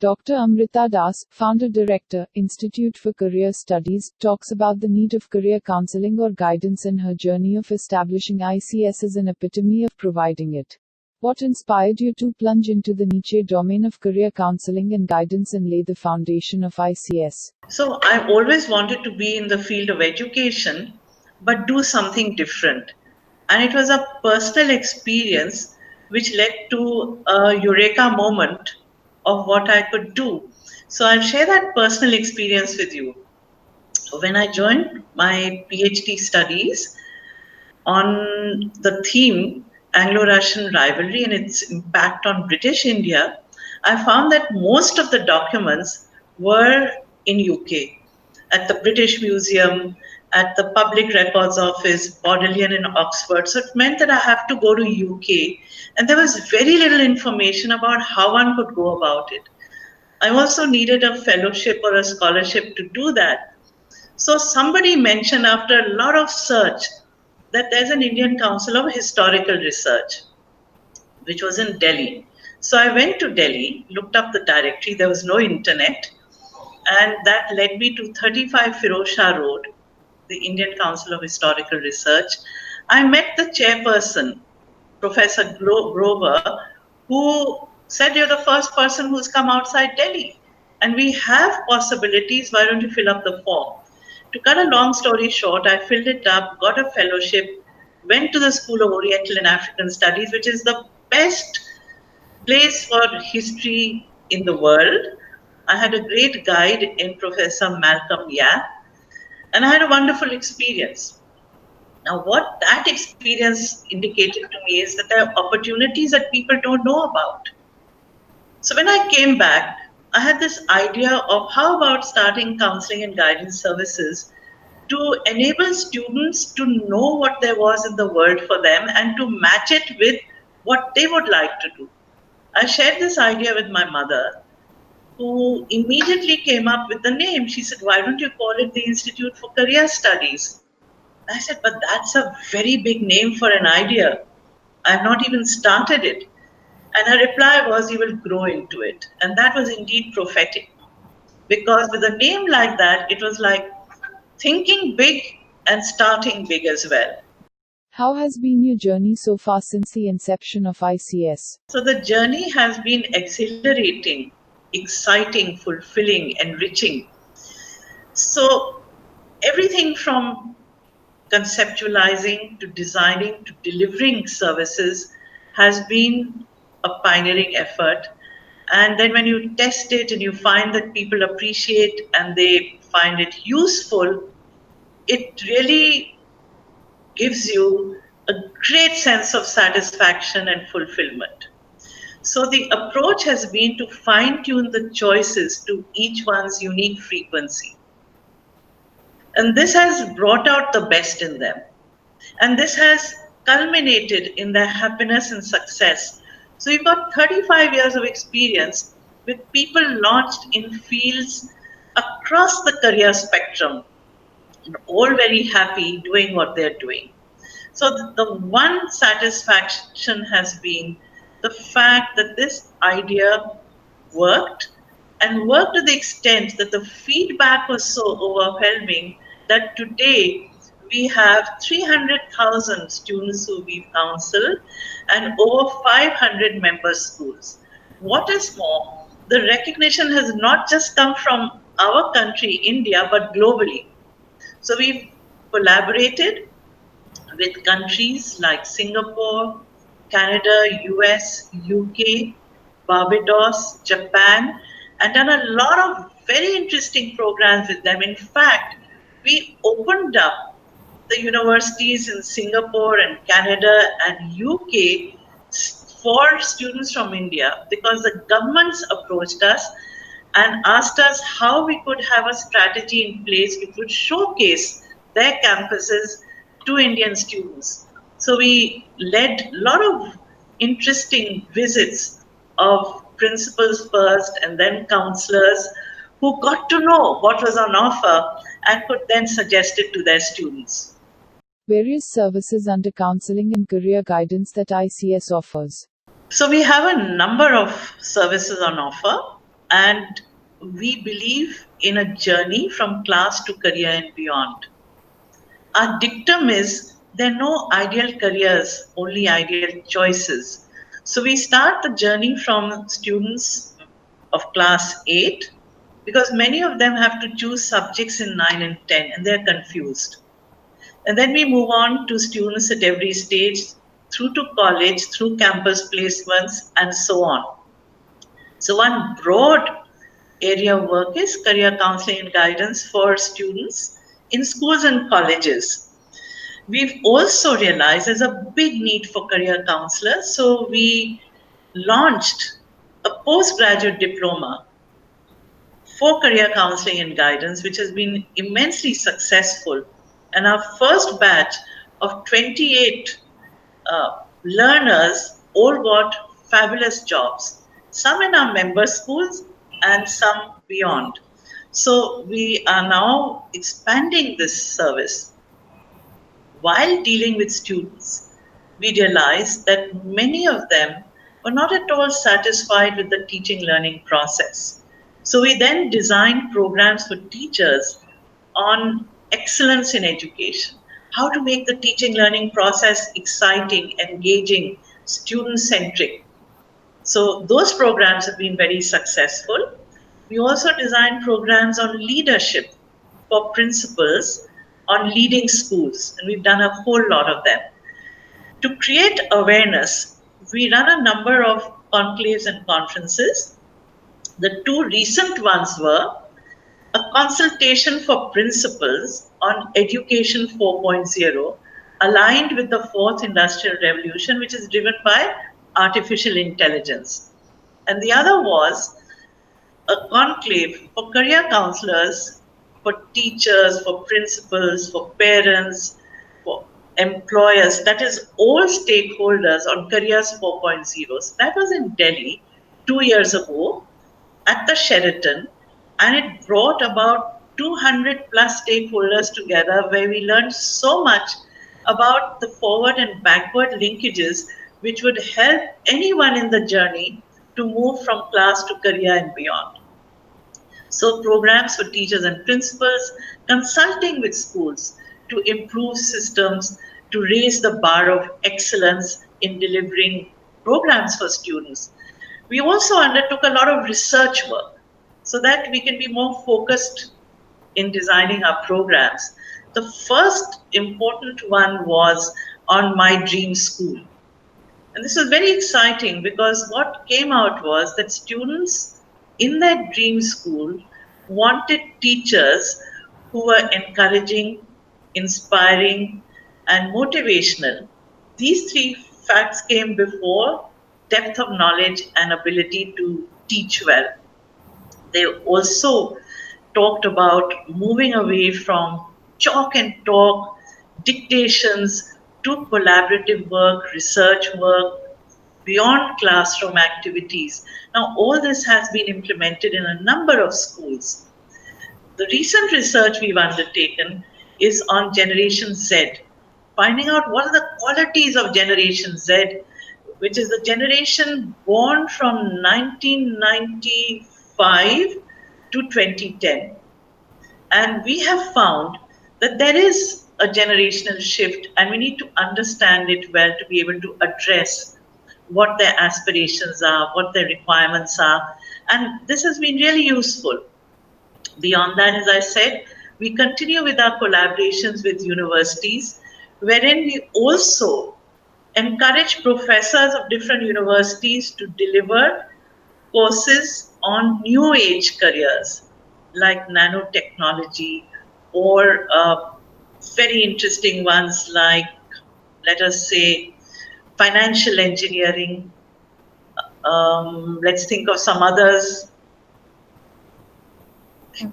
Dr. Amrita Das, Founder Director, Institute for Career Studies, talks about the need of career counseling or guidance in her journey of establishing ICS as an epitome of providing it. What inspired you to plunge into the niche domain of career counseling and guidance and lay the foundation of ICS? So I always wanted to be in the field of education, but do something different. And it was a personal experience which led to a eureka moment of what I could do. So I'll share that personal experience with you. When I joined my PhD studies on the theme Anglo-Russian rivalry and its impact on British India, I found that most of the documents were in UK, at the British Museum, at the Public Records Office, Bodleian in Oxford. So it meant that I have to go to UK, and there was very little information about how one could go about it. I also needed a fellowship or a scholarship to do that. So somebody mentioned after a lot of search that there's an Indian Council of Historical Research, which was in Delhi. So I went to Delhi, looked up the directory, there was no internet, and that led me to 35 Firozshah Road, the Indian Council of Historical Research. I met the chairperson, Professor Grover, who said, "You're the first person who's come outside Delhi, and we have possibilities. Why don't you fill up the form?" To cut a long story short, I filled it up, got a fellowship, went to the School of Oriental and African Studies, which is the best place for history in the world. I had a great guide in Professor Malcolm Yap, and I had a wonderful experience. Now, what that experience indicated to me is that there are opportunities that people don't know about. So when I came back, I had this idea of how about starting counseling and guidance services to enable students to know what there was in the world for them and to match it with what they would like to do. I shared this idea with my mother, who immediately came up with the name. She said, "Why don't you call it the Institute for Career Studies?" I said, "But that's a very big name for an idea. I've not even started it." And her reply was, "You will grow into it." And that was indeed prophetic. Because with a name like that, it was like thinking big and starting big as well. How has been your journey so far since the inception of ICS? So the journey has been exhilarating, exciting, fulfilling, enriching. So everything from conceptualizing to designing to delivering services has been a pioneering effort. And then when you test it and you find that people appreciate and they find it useful, it really gives you a great sense of satisfaction and fulfillment. So the approach has been to fine-tune the choices to each one's unique frequency. And this has brought out the best in them. And this has culminated in their happiness and success. So you've got 35 years of experience with people launched in fields across the career spectrum, and all very happy doing what they're doing. So the one satisfaction has been the fact that this idea worked, and worked to the extent that the feedback was so overwhelming that today we have 300,000 students who we've counseled and over 500 member schools. What is more, the recognition has not just come from our country, India, but globally. So we've collaborated with countries like Singapore, Canada, US, UK, Barbados, Japan, and done a lot of very interesting programs with them. In fact, we opened up the universities in Singapore and Canada and UK for students from India because the governments approached us and asked us how we could have a strategy in place which would showcase their campuses to Indian students. So we led a lot of interesting visits of principals first and then counselors who got to know what was on offer and could then suggest it to their students. Various services under counseling and career guidance that ICS offers. So we have a number of services on offer. and we believe in a journey from class to career and beyond. Our dictum is there are no ideal careers, only ideal choices. So we start the journey from students of class 8 because many of them have to choose subjects in 9 and 10 and they're confused. And then we move on to students at every stage, through to college, through campus placements, and so on. So, one broad area of work is career counseling and guidance for students in schools and colleges. We've also realized there's a big need for career counselors, so we launched a postgraduate diploma for career counseling and guidance, which has been immensely successful. And our first batch of 28 learners all got fabulous jobs, some in our member schools and some beyond. So we are now expanding this service. While dealing with students, we realized that many of them were not at all satisfied with the teaching learning process. So we then designed programs for teachers on excellence in education, how to make the teaching learning process exciting, engaging, student centric. So those programs have been very successful. We also designed programs on leadership for principals on leading schools, and we've done a whole lot of them. To create awareness, we run a number of conclaves and conferences. The two recent ones were a consultation for principals on Education 4.0, aligned with the fourth industrial revolution, which is driven by artificial intelligence. And the other was a conclave for career counselors, for teachers, for principals, for parents, for employers, that is, all stakeholders on Careers 4.0. So that was in Delhi 2 years ago at the Sheraton, and it brought about 200 plus stakeholders together where we learned so much about the forward and backward linkages which would help anyone in the journey to move from class to career and beyond. So programs for teachers and principals, consulting with schools to improve systems, to raise the bar of excellence in delivering programs for students. We also undertook a lot of research work so that we can be more focused in designing our programs. The first important one was on My Dream School. And this was very exciting because what came out was that students in their dream school wanted teachers who were encouraging, inspiring, and motivational. These three facts came before depth of knowledge and ability to teach well. They also talked about moving away from chalk and talk, dictations, to collaborative work, research work, beyond classroom activities. Now, all this has been implemented in a number of schools. The recent research we've undertaken is on Generation Z, finding out what are the qualities of Generation Z, which is the generation born from 1995 to 2010. And we have found that there is a generational shift, and we need to understand it well to be able to address what their aspirations are, what their requirements are. And this has been really useful. Beyond that, as I said, we continue with our collaborations with universities, wherein we also encourage professors of different universities to deliver courses on new age careers like nanotechnology or very interesting ones like, let us say, financial engineering. Let's think of some others.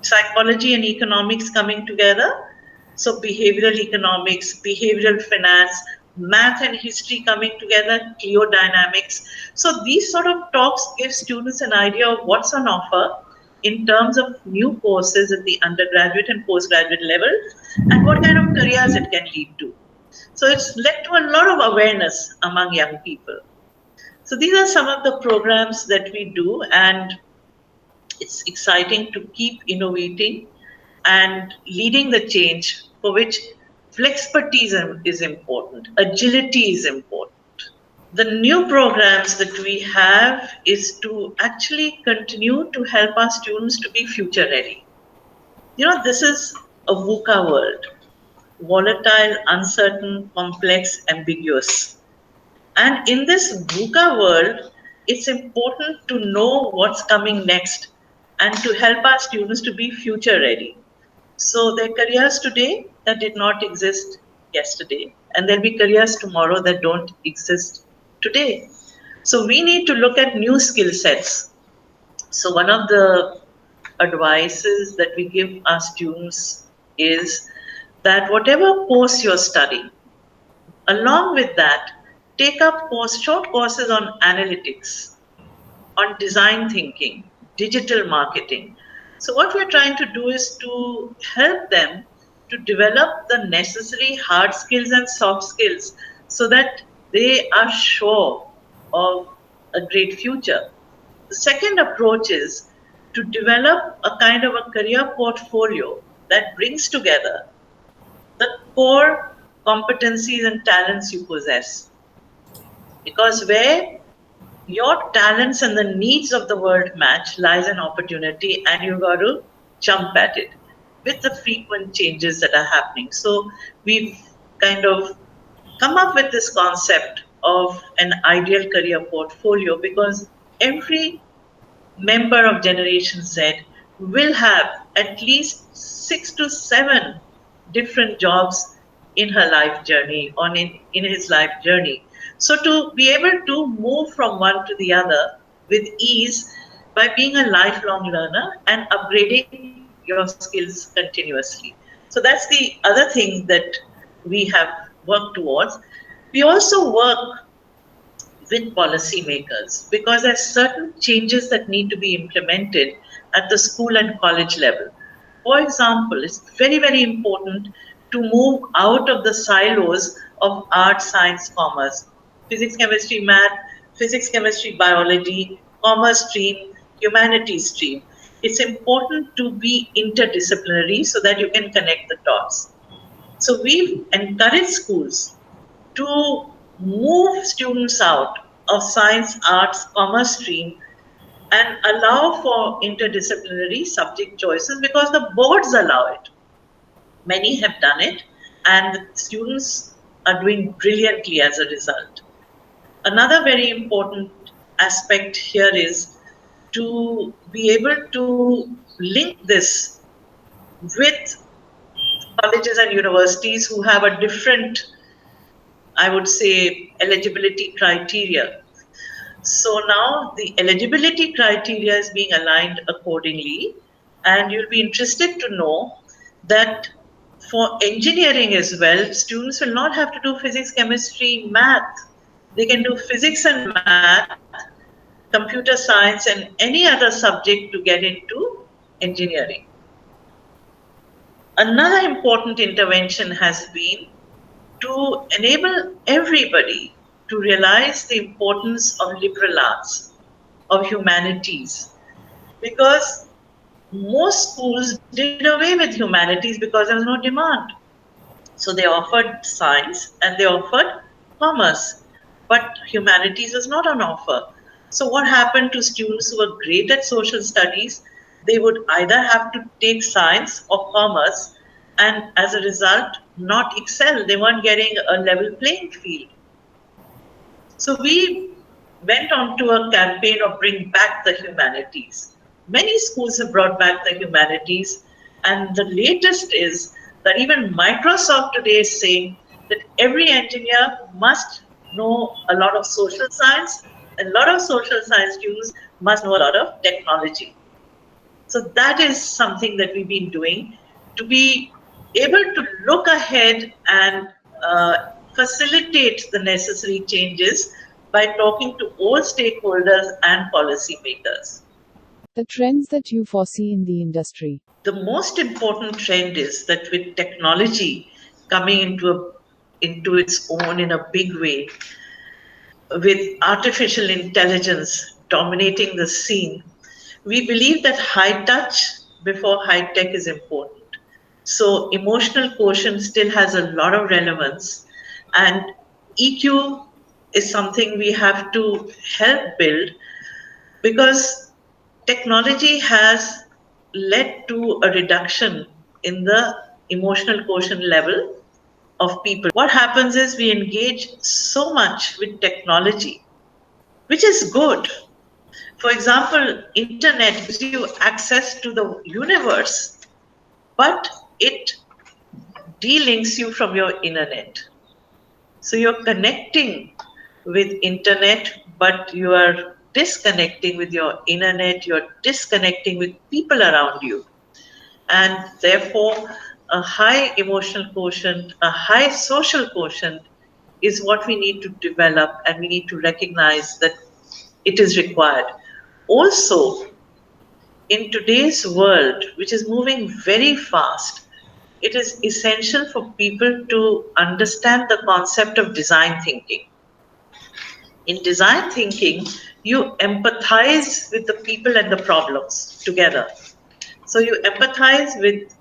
Psychology and economics coming together. So behavioral economics, behavioral finance, math and history coming together, geodynamics. So these sort of talks give students an idea of what's on offer in terms of new courses at the undergraduate and postgraduate level and what kind of careers it can lead to. So it's led to a lot of awareness among young people. So these are some of the programs that we do, and It's exciting to keep innovating and leading the change, for which flexpertise is important, agility is important. The new programs that we have is to actually continue to help our students to be future ready. This is a VUCA world: volatile, uncertain, complex, ambiguous. And in this VUCA world, it's important to know what's coming next and to help our students to be future ready. So there are careers today that did not exist yesterday, and there'll be careers tomorrow that don't exist today. So we need to look at new skill sets. So one of the advices that we give our students is that whatever course you're studying, along with that, take up short courses on analytics, on design thinking, digital marketing. So what we're trying to do is to help them to develop the necessary hard skills and soft skills so that they are sure of a great future. The second approach is to develop a kind of a career portfolio that brings together the core competencies and talents you possess. Because where your talents and the needs of the world match lies an opportunity, and you've got to jump at it with the frequent changes that are happening. So we've kind of come up with this concept of an ideal career portfolio, because every member of Generation Z will have at least 6 to 7 different jobs in her life journey, in his life journey. So to be able to move from one to the other with ease by being a lifelong learner and upgrading your skills continuously. So that's the other thing that we have worked towards. We also work with policymakers, because there's certain changes that need to be implemented at the school and college level. For example, it's very, very important to move out of the silos of art, science, commerce, physics, chemistry, math, physics, chemistry, biology, commerce stream, humanities stream. It's important to be interdisciplinary so that you can connect the dots. So we've encouraged schools to move students out of science, arts, commerce stream and allow for interdisciplinary subject choices, because the boards allow it. Many have done it, and the students are doing brilliantly as a result. Another very important aspect here is to be able to link this with colleges and universities who have a different, I would say, eligibility criteria. So now the eligibility criteria is being aligned accordingly, and you'll be interested to know that for engineering as well, students will not have to do physics, chemistry, math. They can do physics and math, computer science, and any other subject to get into engineering. Another important intervention has been to enable everybody to realize the importance of liberal arts, of humanities, because most schools did away with humanities because there was no demand. So they offered science and they offered commerce, but humanities was not on offer. So what happened to students who were great at social studies? They would either have to take science or commerce, and as a result, not excel. They weren't getting a level playing field. So we went on to a campaign of bring back the humanities. Many schools have brought back the humanities, and the latest is that even Microsoft today is saying that every engineer must know a lot of social science, and a lot of social science students must know a lot of technology. So that is something that we've been doing to be able to look ahead and facilitate the necessary changes by talking to all stakeholders and policymakers. The trends that you foresee in the industry. The most important trend is that with technology coming into its own in a big way, with artificial intelligence dominating the scene, We believe that high touch before high tech is important. So emotional quotient still has a lot of relevance, and EQ is something we have to help build because technology has led to a reduction in the emotional quotient level of people. What happens is we engage so much with technology, which is good. For example, internet gives you access to the universe, but it delinks you from your internet. So you're connecting with internet, but you are disconnecting with your internet, you're disconnecting with people around you. And therefore, a high emotional quotient, a high social quotient is what we need to develop, and we need to recognize that it is required. Also, in today's world, which is moving very fast, it is essential for people to understand the concept of design thinking. In design thinking, you empathize with the people and the problems together. So you empathize with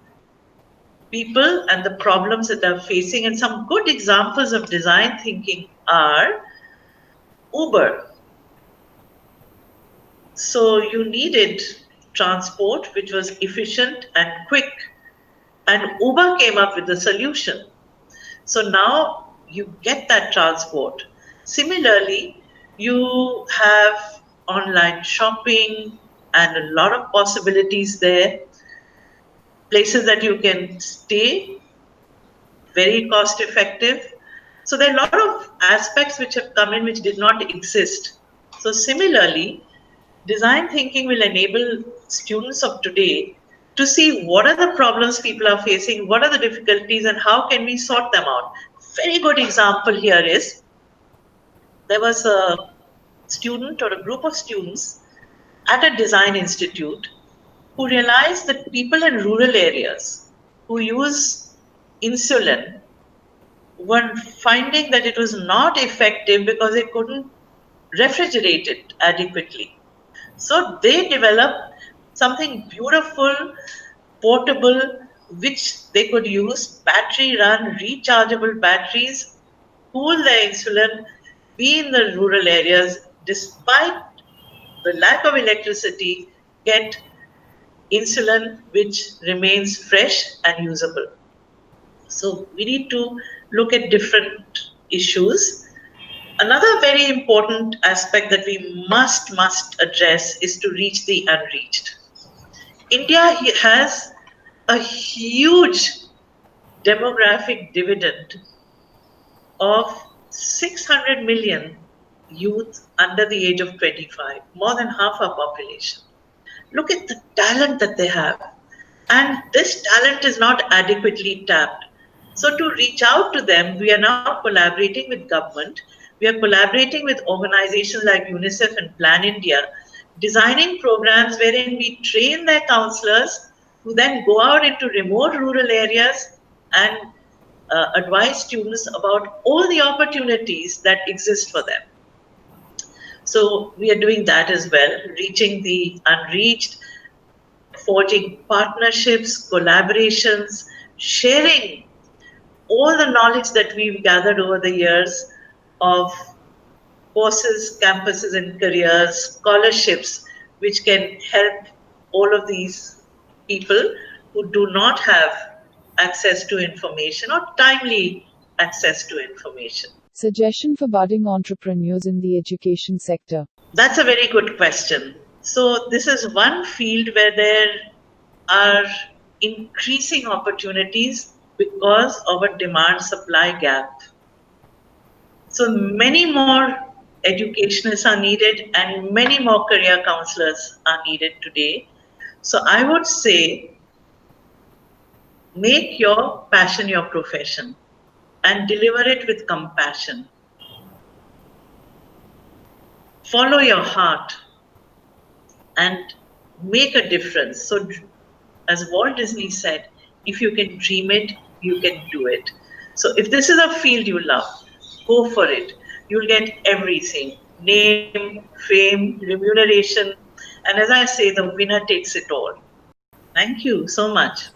people and the problems that they're facing. And some good examples of design thinking are Uber. So you needed transport which was efficient and quick, and Uber came up with the solution. So now you get that transport. Similarly, you have online shopping and a lot of possibilities there, places that you can stay, very cost effective. So there are a lot of aspects which have come in which did not exist. So similarly, design thinking will enable students of today to see what are the problems people are facing, what are the difficulties, and how can we sort them out. Very good example here is there was a student or a group of students at a design institute who realized that people in rural areas who use insulin were finding that it was not effective because they couldn't refrigerate it adequately. So they developed something beautiful, portable, which they could use, battery run, rechargeable batteries, cool their insulin, be in the rural areas, despite the lack of electricity, get insulin which remains fresh and usable. So we need to look at different issues. Another very important aspect that we must address is to reach the unreached. India has a huge demographic dividend of 600 million youth under the age of 25, more than half our population. Look at the talent that they have. And this talent is not adequately tapped. So to reach out to them, we are now collaborating with government. We are collaborating with organizations like UNICEF and Plan India, designing programs wherein we train their counselors who then go out into remote rural areas and advise students about all the opportunities that exist for them. So we are doing that as well, reaching the unreached, forging partnerships, collaborations, sharing all the knowledge that we've gathered over the years of courses, campuses, and careers, scholarships, which can help all of these people who do not have access to information or timely access to information. Suggestion for budding entrepreneurs in the education sector. That's a very good question. So this is one field where there are increasing opportunities because of a demand-supply gap. So many more educationists are needed and many more career counselors are needed today. So I would say, make your passion your profession and deliver it with compassion. Follow your heart and make a difference. So as Walt Disney said, if you can dream it, you can do it. So if this is a field you love, go for it. You'll get everything: name, fame, remuneration, And as I say, the winner takes it all. Thank you so much.